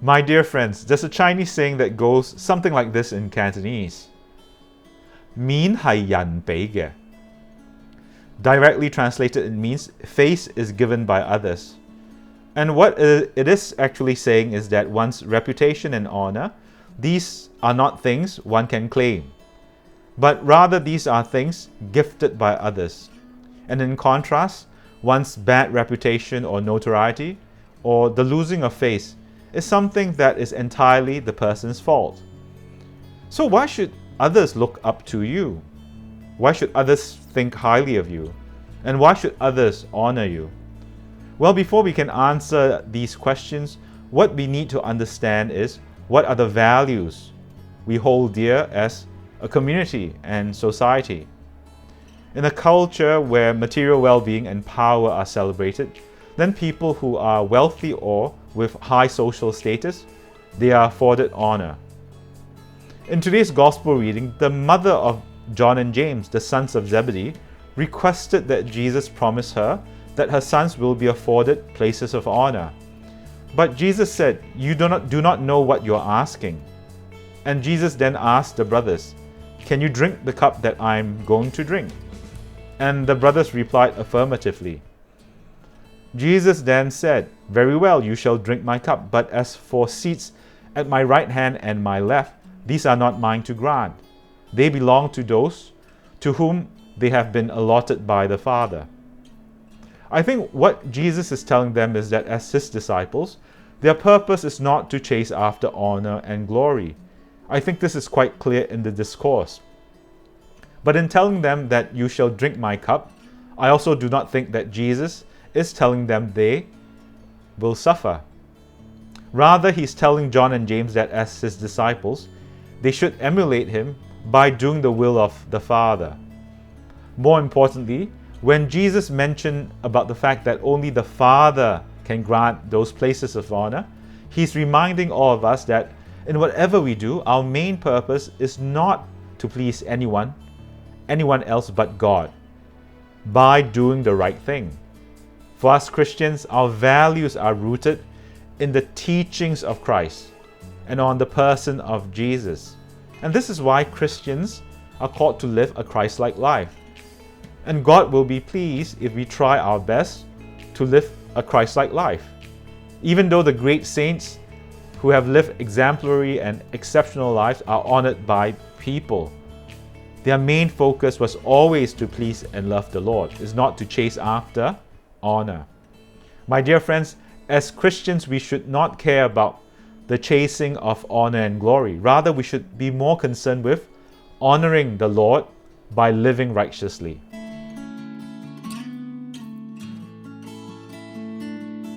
My dear friends, there's a Chinese saying that goes something like this in Cantonese. Mean hai yan bei ge. Directly translated, it means face is given by others. And what it is actually saying is that one's reputation and honor, these are not things one can claim, but rather these are things gifted by others. And in contrast, one's bad reputation or notoriety, or the losing of face, is something that is entirely the person's fault. So why should others look up to you? Why should others think highly of you? And why should others honor you? Well, before we can answer these questions, what we need to understand is what are the values we hold dear as a community and society. In a culture where material well-being and power are celebrated, then people who are wealthy or with high social status, they are afforded honor. In today's gospel reading, the mother of John and James, the sons of Zebedee, requested that Jesus promise her that her sons will be afforded places of honor. But Jesus said, "You do not know what you are asking." And Jesus then asked the brothers, "Can you drink the cup that I'm going to drink?" And the brothers replied affirmatively. Jesus then said, "Very well, you shall drink my cup, but as for seats at my right hand and my left, these are not mine to grant. They belong to those to whom they have been allotted by the Father." I think what Jesus is telling them is that as his disciples, their purpose is not to chase after honor and glory. I think this is quite clear in the discourse. But in telling them that you shall drink my cup, I also do not think that Jesus is telling them they will suffer. Rather, he's telling John and James that as his disciples, they should emulate him by doing the will of the Father. More importantly, when Jesus mentioned about the fact that only the Father can grant those places of honor, he's reminding all of us that in whatever we do, our main purpose is not to please anyone else but God, by doing the right thing. For us Christians, our values are rooted in the teachings of Christ and on the person of Jesus. And this is why Christians are called to live a Christ-like life. And God will be pleased if we try our best to live a Christ-like life. Even though the great saints who have lived exemplary and exceptional lives are honored by people, their main focus was always to please and love the Lord, is not to chase after honor. My dear friends, as Christians, we should not care about the chasing of honor and glory. Rather, we should be more concerned with honoring the Lord by living righteously.